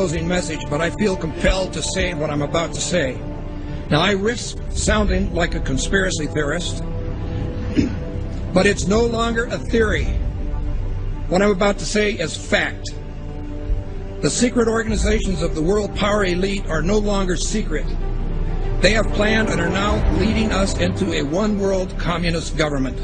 closing message, but I feel compelled to say what I'm about to say. Now, I risk sounding like a conspiracy theorist, but it's no longer a theory. What I'm about to say is fact. The secret organizations of the world power elite are no longer secret. They have planned and are now leading us into a one-world communist government.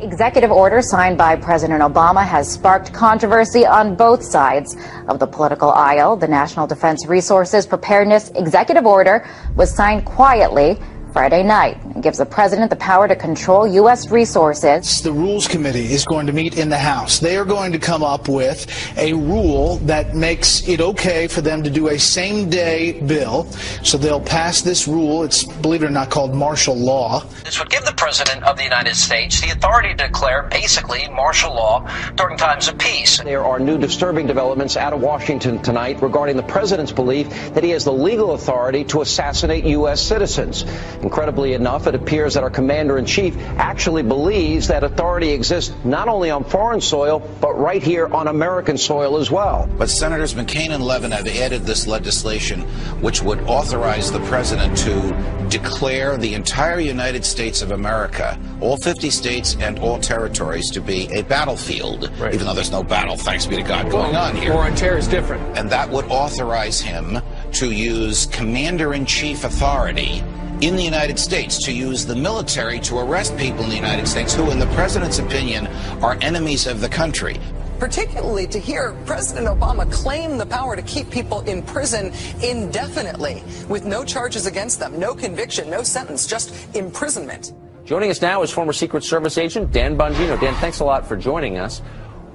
Executive order signed by President Obama has sparked controversy on both sides of the political aisle. The National Defense Resources Preparedness Executive Order was signed quietly Friday night. It gives the president the power to control U.S. resources. The Rules Committee is going to meet in the House. They are going to come up with a rule that makes it okay for them to do a same-day bill. So they'll pass this rule. It's, believe it or not, called martial law. This would give the President of the United States the authority to declare basically martial law during times of peace. There are new disturbing developments out of Washington tonight regarding the President's belief that he has the legal authority to assassinate U.S. citizens. Incredibly enough, it appears that our commander-in-chief actually believes that authority exists not only on foreign soil, but right here on American soil as well. But Senators McCain and Levin have added this legislation which would authorize the president to declare the entire United States of America, all 50 states and all territories, to be a battlefield, right, even though there's no battle, thanks be to God, going on here. War on terror is different. And that would authorize him to use commander-in-chief authority in the United States, to use the military to arrest people in the United States who, in the president's opinion, are enemies of the country. Particularly to hear President Obama claim the power to keep people in prison indefinitely with no charges against them, no conviction, no sentence, just imprisonment. Joining us now is former Secret Service agent Dan Bongino. Dan, thanks a lot for joining us.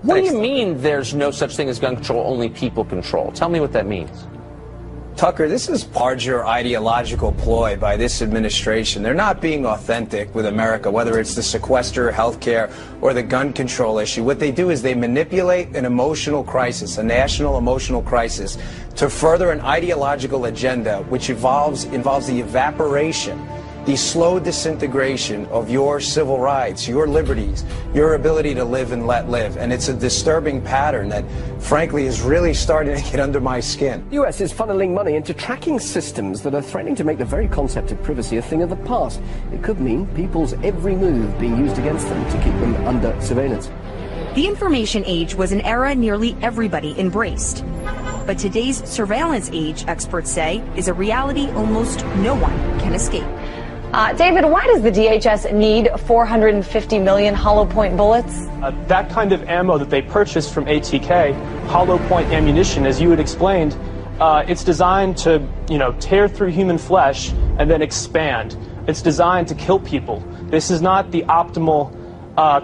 What do you mean there's no such thing as gun control, only people control? Tell me what that means. Tucker, this is larger ideological ploy by this administration. They're not being authentic with America, whether it's the sequester, healthcare, or the gun control issue. What they do is they manipulate an emotional crisis, a national emotional crisis, to further an ideological agenda which involves the evaporation, the slow disintegration of your civil rights, your liberties, your ability to live and let live. And it's a disturbing pattern that, frankly, is really starting to get under my skin. The U.S. is funneling money into tracking systems that are threatening to make the very concept of privacy a thing of the past. It could mean people's every move being used against them to keep them under surveillance. The information age was an era nearly everybody embraced. But today's surveillance age, experts say, is a reality almost no one can escape. David, why does the DHS need 450 million hollow point bullets? That kind of ammo that they purchased from ATK, hollow point ammunition, as you had explained, it's designed to, tear through human flesh and then expand. It's designed to kill people. This is not the optimal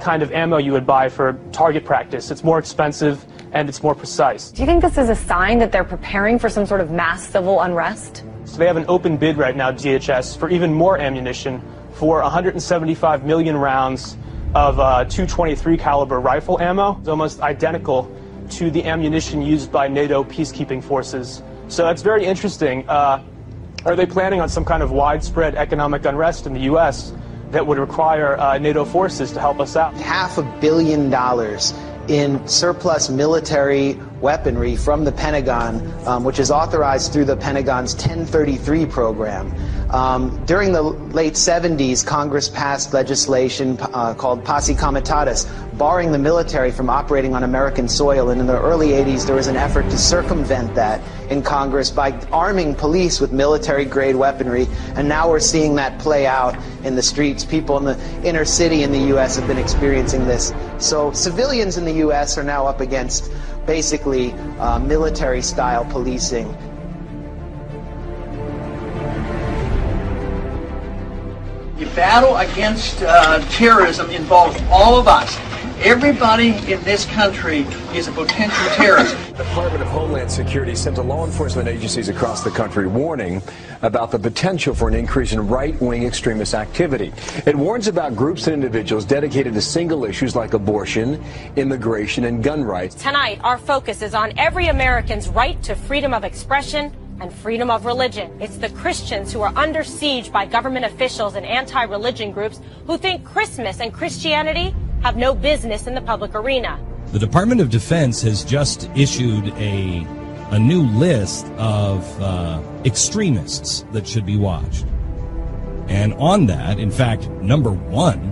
kind of ammo you would buy for target practice. It's more expensive and it's more precise. Do you think this is a sign that they're preparing for some sort of mass civil unrest? So they have an open bid right now, DHS, for even more ammunition, for 175 million rounds of .223 caliber rifle ammo. It's almost identical to the ammunition used by NATO peacekeeping forces. So that's very interesting. Are they planning on some kind of widespread economic unrest in the U.S. that would require NATO forces to help us out? $500 million in surplus military weaponry from the Pentagon, which is authorized through the Pentagon's 1033 program. During the late 70s, Congress passed legislation called Posse Comitatus, barring the military from operating on American soil. And in the early 80s, there was an effort to circumvent that in Congress by arming police with military-grade weaponry. And now we're seeing that play out in the streets. People in the inner city in the U.S. have been experiencing this. So civilians in the U.S. are now up against basically military-style policing. The battle against terrorism involves all of us. Everybody in this country is a potential terrorist. The Department of Homeland Security sent to law enforcement agencies across the country warning about the potential for an increase in right-wing extremist activity. It warns about groups and individuals dedicated to single issues like abortion, immigration, and gun rights. Tonight, our focus is on every American's right to freedom of expression and freedom of religion. It's the Christians who are under siege by government officials and anti-religion groups who think Christmas and Christianity have no business in the public arena. The Department of Defense has just issued a new list of extremists that should be watched. And on that, in fact, number one,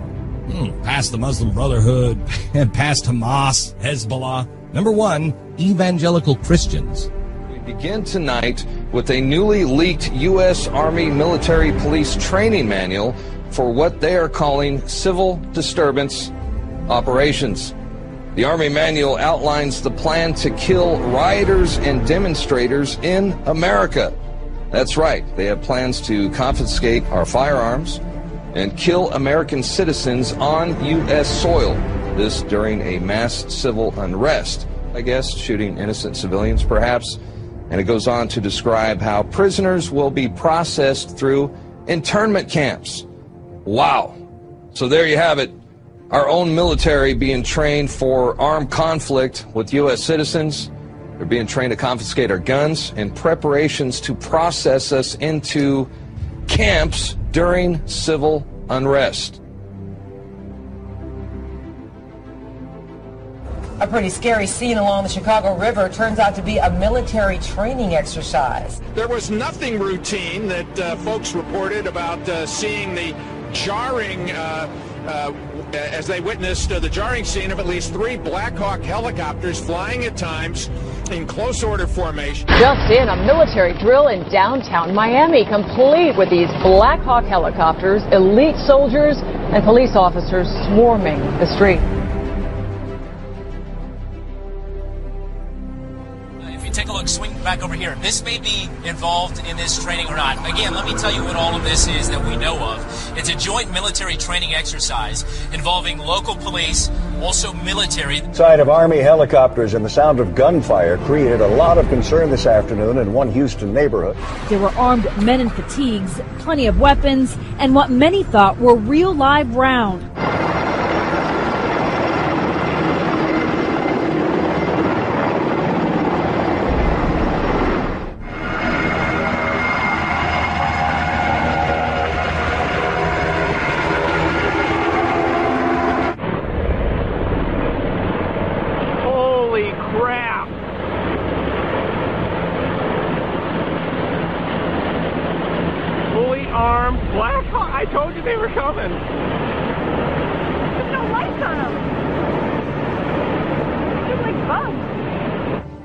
past the Muslim Brotherhood and past Hamas, Hezbollah, number one, evangelical Christians. We begin tonight with a newly leaked U.S. Army military police training manual for what they are calling civil disturbance operations. The Army manual outlines the plan to kill rioters and demonstrators in America. That's right, they have plans to confiscate our firearms and kill American citizens on U.S. soil. This during a mass civil unrest, I guess, shooting innocent civilians perhaps. And it goes on to describe how prisoners will be processed through internment camps. Wow. So there you have it. Our own military being trained for armed conflict with U.S. citizens. They're being trained to confiscate our guns in preparations to process us into camps during civil unrest. A pretty scary scene along the Chicago River turns out to be a military training exercise. There was nothing routine that folks reported about seeing the jarring, as they witnessed the jarring scene of at least 3 Black Hawk helicopters flying at times in close order formation. Just in, a military drill in downtown Miami, complete with these Black Hawk helicopters, elite soldiers and police officers swarming the street. Take a look, swing back over here. This may be involved in this training or not. Again, let me tell you what all of this is that we know of. It's a joint military training exercise involving local police, also military. Sight of Army helicopters and the sound of gunfire created a lot of concern this afternoon in one Houston neighborhood. There were armed men in fatigues, plenty of weapons, and what many thought were real live rounds. Black Hawk, I told you they were coming. There's no lights on them. They're like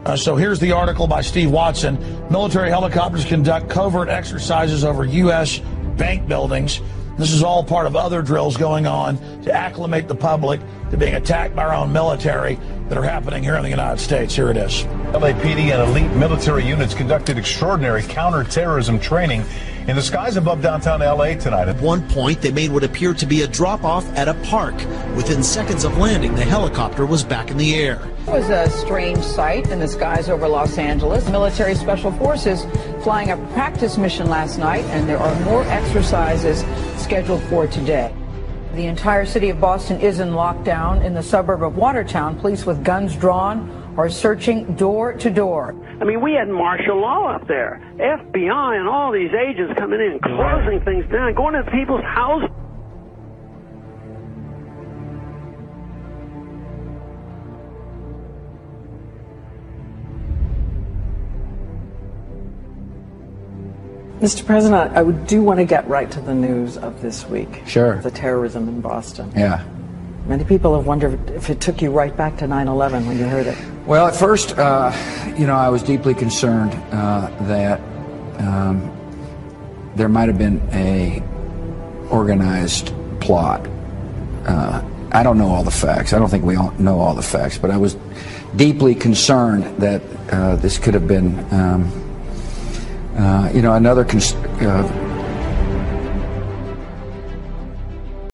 bugs. So here's the article by Steve Watson. Military helicopters conduct covert exercises over U.S. bank buildings. This is all part of other drills going on to acclimate the public to being attacked by our own military that are happening here in the United States. Here it is. LAPD and elite military units conducted extraordinary counterterrorism training in the skies above downtown LA tonight. At one point, they made what appeared to be a drop-off at a park. Within seconds of landing, the helicopter was back in the air. It was a strange sight in the skies over Los Angeles. Military Special Forces flying a practice mission last night, and there are more exercises scheduled for today. The entire city of Boston is in lockdown. In the suburb of Watertown, police with guns drawn are searching door to door. I mean, we had martial law up there. FBI and all these agents coming in, closing things down, going to people's houses. Mr. President, I do want to get right to the news of this week. Sure. The terrorism in Boston. Yeah. Many people have wondered if it took you right back to 9/11 when you heard it. Well, at first, I was deeply concerned that there might have been a organized plot. I don't know all the facts. I don't think we all know all the facts, but I was deeply concerned that this could have been, another